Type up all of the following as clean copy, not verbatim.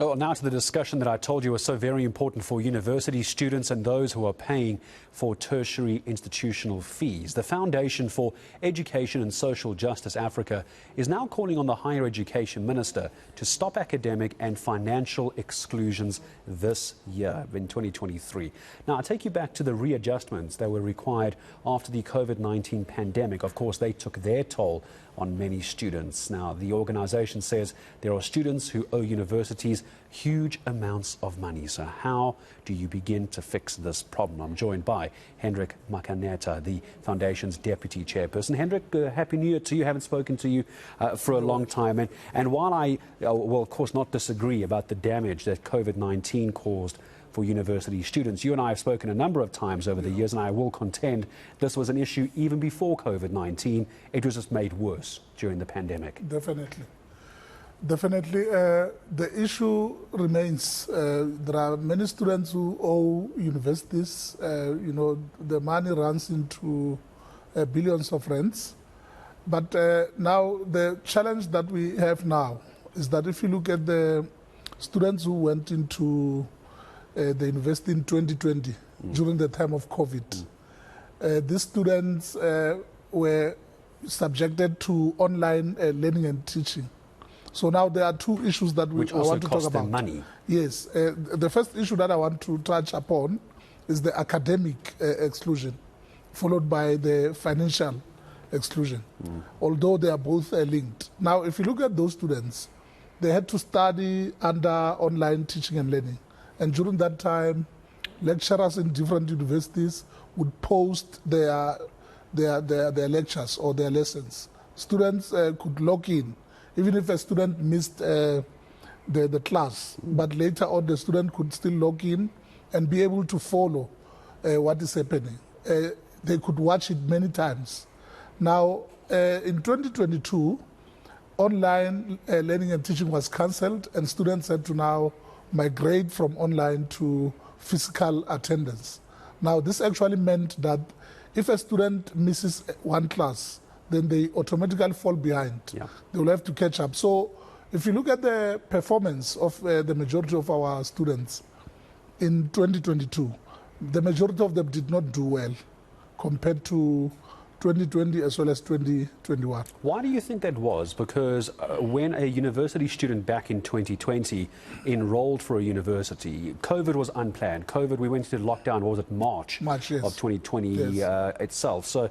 Well, now to the discussion that I told you was so very important for university students and those who are paying for tertiary institutional fees. The Foundation for Education and Social Justice Africa is now calling on the Higher Education Minister to stop academic and financial exclusions this year in 2023. Now, I take you back to the readjustments that were required after the COVID-19 pandemic. Of course, they took their toll on many students. Now, the organization says there are students who owe universities huge amounts of money. So how do you begin to fix this problem? I'm joined by Hendrick Makaneta, the Foundation's Deputy Chairperson. Hendrick, Happy New Year to you. Haven't spoken to you for a long time. And while I will, of course, not disagree about the damage that COVID-19 caused for university students, you and I have spoken a number of times over the years, and I will contend this was an issue even before COVID-19. It was just made worse during the pandemic. Definitely. The issue remains. There are many students who owe universities. The money runs into billions of rands. But now the challenge that we have now is that if you look at the students who went into the university in 2020 during the time of COVID, these students were subjected to online learning and teaching. So now there are two issues that I want to talk about. Which also cost them money. Yes. The first issue that I want to touch upon is the academic exclusion, followed by the financial exclusion, although they are both linked. Now, if you look at those students, they had to study under online teaching and learning. And during that time, lecturers in different universities would post their lectures or their lessons. Students could log in, even if a student missed the class, but later on the student could still log in and be able to follow what is happening. They could watch it many times. Now, in 2022, online learning and teaching was cancelled, and students had to now migrate from online to physical attendance. Now, this actually meant that if a student misses one class, then they automatically fall behind. Yeah. They will have to catch up. So if you look at the performance of the majority of our students in 2022, the majority of them did not do well compared to 2020 as well as 2021. Why do you think that was? Because when a university student back in 2020 enrolled for a university, COVID was unplanned. We went into lockdown, what was it, March yes. of 2020 yes. Itself. So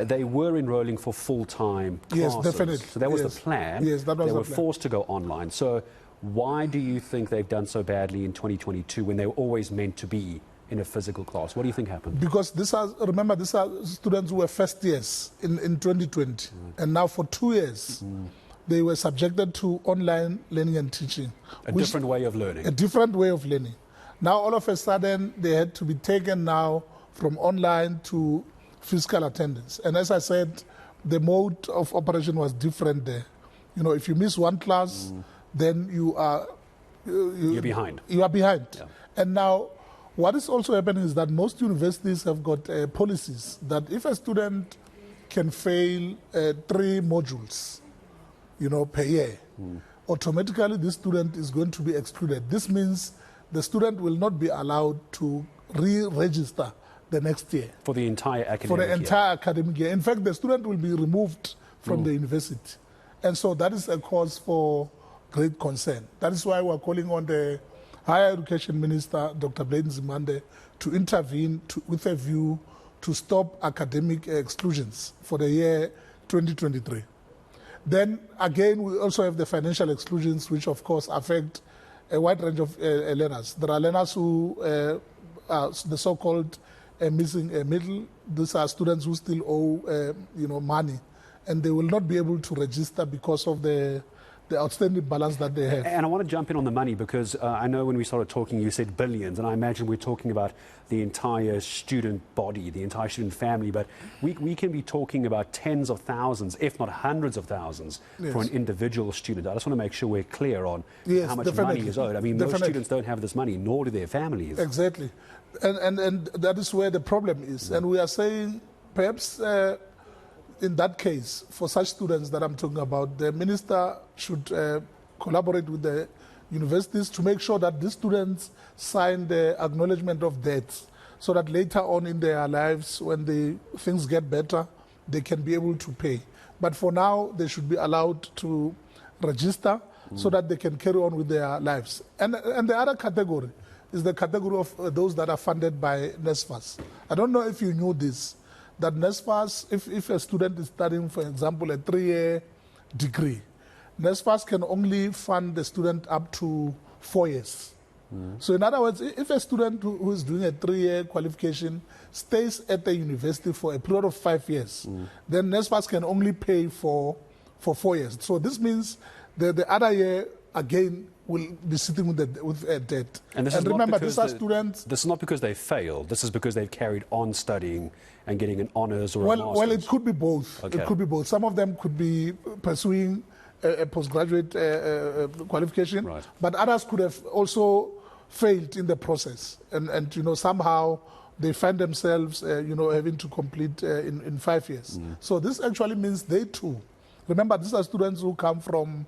they were enrolling for full-time classes. Yes, definitely. So that was the plan. Yes, that was They the were plan. forced to go online. So why do you think they've done so badly in 2022 when they were always meant to be in a physical class? What do you think happened? Because remember, these are students who were first years in 2020. And now for 2 years, they were subjected to online learning and teaching. A different way of learning. A different way of learning. Now, all of a sudden, they had to be taken now from online to physical attendance. And as I said, the mode of operation was different there. If you miss one class, then you're behind. You are behind. Yeah. And now, what is also happening is that most universities have got policies that if a student can fail 3 modules, per year, automatically this student is going to be excluded. This means the student will not be allowed to re-register the next year. For the entire academic year. For the entire year. academic year. In fact, the student will be removed from the university. And so that is a cause for great concern. That is why we're calling on the Higher Education Minister, Dr. Blade Nzimande, to intervene with a view to stop academic exclusions for the year 2023. Then again, we also have the financial exclusions, which of course affect a wide range of learners. There are learners who are the so-called missing middle. These are students who still owe money, and they will not be able to register because of the outstanding balance that they have. And I want to jump in on the money because I know when we started talking, you said billions, and I imagine we're talking about the entire student body, the entire student family, but we can be talking about tens of thousands, if not hundreds of thousands, yes. for an individual student. I just want to make sure we're clear on how much money is owed. I mean, most students don't have this money, nor do their families. Exactly. And that is where the problem is. And we are saying perhaps in that case, for such students that I'm talking about, the minister should collaborate with the universities to make sure that these students sign the acknowledgement of debts, so that later on in their lives, when things get better, they can be able to pay. But for now, they should be allowed to register so that they can carry on with their lives. And the other category is the category of those that are funded by NSFAS. I don't know if you knew this, that NSFAS, if a student is studying, for example, a 3-year degree, NSFAS can only fund the student up to 4 years. So in other words, if a student who is doing a 3-year qualification stays at the university for a period of 5 years, then NSFAS can only pay for 4 years. So this means the other year, again, will be sitting with a debt. And remember, these are students... This is not because they failed. This is because they've carried on studying and getting an honours or a master's. Well, it could be both. Okay. It could be both. Some of them could be pursuing a postgraduate qualification, right, but others could have also failed in the process. And you know, somehow they find themselves, having to complete in 5 years. So this actually means they too. Remember, these are students who come from,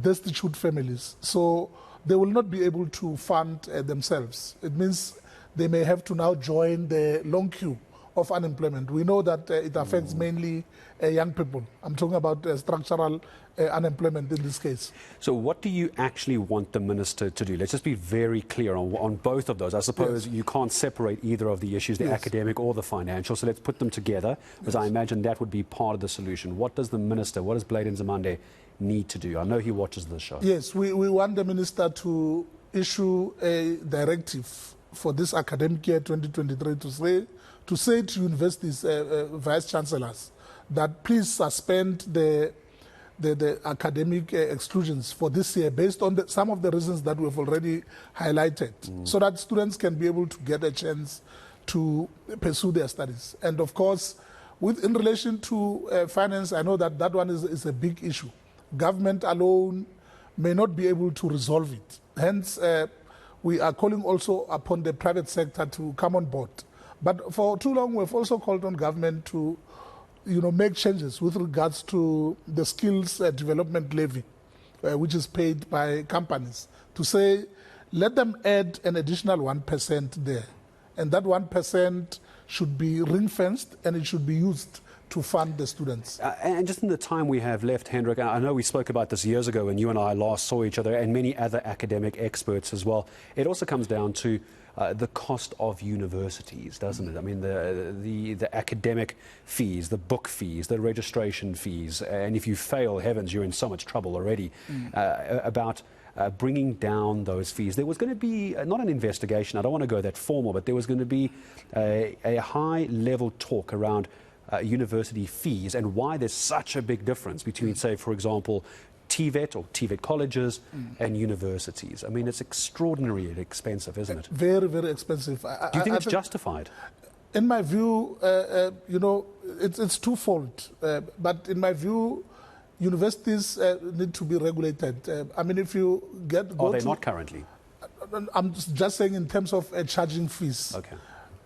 destitute families. So they will not be able to fund themselves. It means they may have to now join the long queue of unemployment. We know that it affects mainly young people. I'm talking about structural unemployment in this case. So what do you actually want the minister to do? Let's just be very clear on both of those. I suppose you can't separate either of the issues, the academic or the financial, so let's put them together, because I imagine that would be part of the solution. What does the minister, what does Blade Nzimande need to do? I know he watches this show. Yes, we want the minister to issue a directive for this academic year 2023 to say to universities, vice-chancellors, that please suspend the academic exclusions for this year based on some of the reasons that we've already highlighted, so that students can be able to get a chance to pursue their studies. And of course, in relation to finance, I know that one is a big issue. Government alone may not be able to resolve it. Hence, we are calling also upon the private sector to come on board. But for too long, we've also called on government to, make changes with regards to the skills development levy, which is paid by companies, to say, let them add an additional 1% there. And that 1% should be ring-fenced, and it should be used to fund the students. And just in the time we have left, Hendrick, I know we spoke about this years ago when you and I last saw each other, and many other academic experts as well. It also comes down to the cost of universities, doesn't it? I mean, the academic fees, the book fees, the registration fees, and if you fail, heavens, you're in so much trouble already. About bringing down those fees. There was going to be, not an investigation, I don't want to go that formal, but there was going to be a high-level talk around university fees and why there's such a big difference between, say, for example, TVET or TVET colleges and universities. I mean, it's extraordinarily expensive, isn't it? Very, very expensive. Do you think it's justified? In my view, it's twofold. But in my view, universities need to be regulated. I mean, if you Are they not currently? I'm just saying in terms of charging fees. Okay.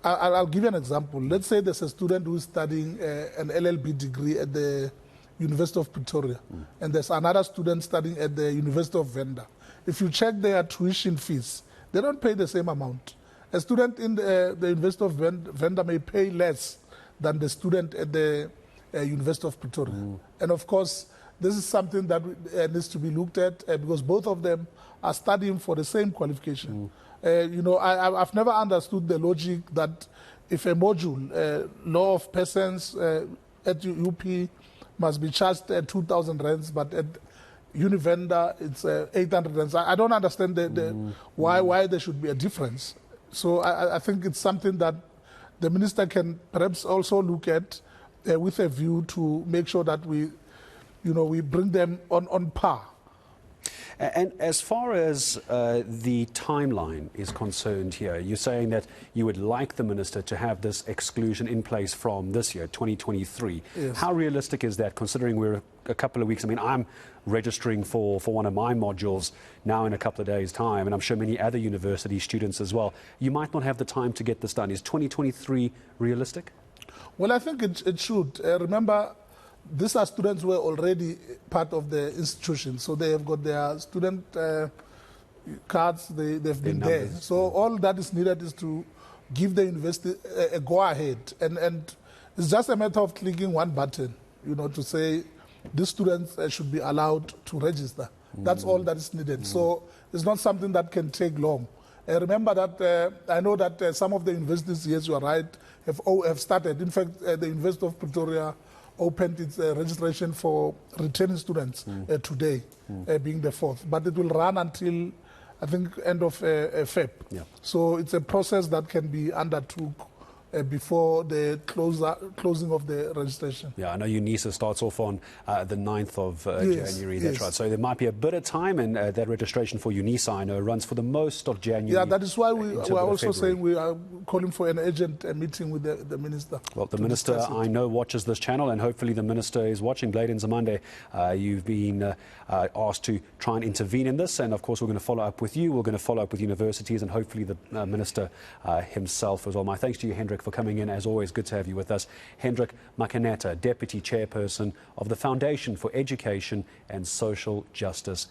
I'll give you an example. Let's say there's a student who's studying an LLB degree at the University of Pretoria, and there's another student studying at the University of Venda. If you check their tuition fees, they don't pay the same amount. A student in the University of Venda may pay less than the student at the University of Pretoria. And of course, this is something that needs to be looked at because both of them are studying for the same qualification. I've never understood the logic that if a module, law of persons at UP must be charged at 2,000 rands, but at Univenda it's 800 rands. I don't understand why there should be a difference. So I think it's something that the minister can perhaps also look at with a view to make sure that we bring them on par. And as far as the timeline is concerned here, you're saying that you would like the minister to have this exclusion in place from this year, 2023. Yes. How realistic is that, considering we're a couple of weeks? I mean, I'm registering for one of my modules now in a couple of days' time, and I'm sure many other university students as well. You might not have the time to get this done. Is 2023 realistic? Well, I think it should. Remember, these are students who are already part of the institution, so they have got their student cards, they've been there. So all that is needed is to give the university a go-ahead. And it's just a matter of clicking one button, to say these students should be allowed to register. That's all that is needed. So it's not something that can take long. Remember that I know that some of the universities, yes, you are right, have started. In fact, the University of Pretoria opened its registration for returning students today, being the 4th. But it will run until, I think, end of Feb. Yeah. So it's a process that can be undertook before the closing of the registration. Yeah, I know UNISA starts off on the 9th of January, that's right. So there might be a bit of time, and that registration for UNISA, I know, runs for the most of January. Yeah, that is why we are also saying we are calling for an urgent meeting with the minister. Well, the minister, I know, watches this channel, and hopefully the minister is watching. Blade Nzimande, you've been asked to try and intervene in this, and of course we're going to follow up with you. We're going to follow up with universities, and hopefully the minister himself as well. My thanks to you, Hendrick, for coming in. As always, good to have you with us. Hendrick Makaneta, Deputy Chairperson of the Foundation for Education and Social Justice.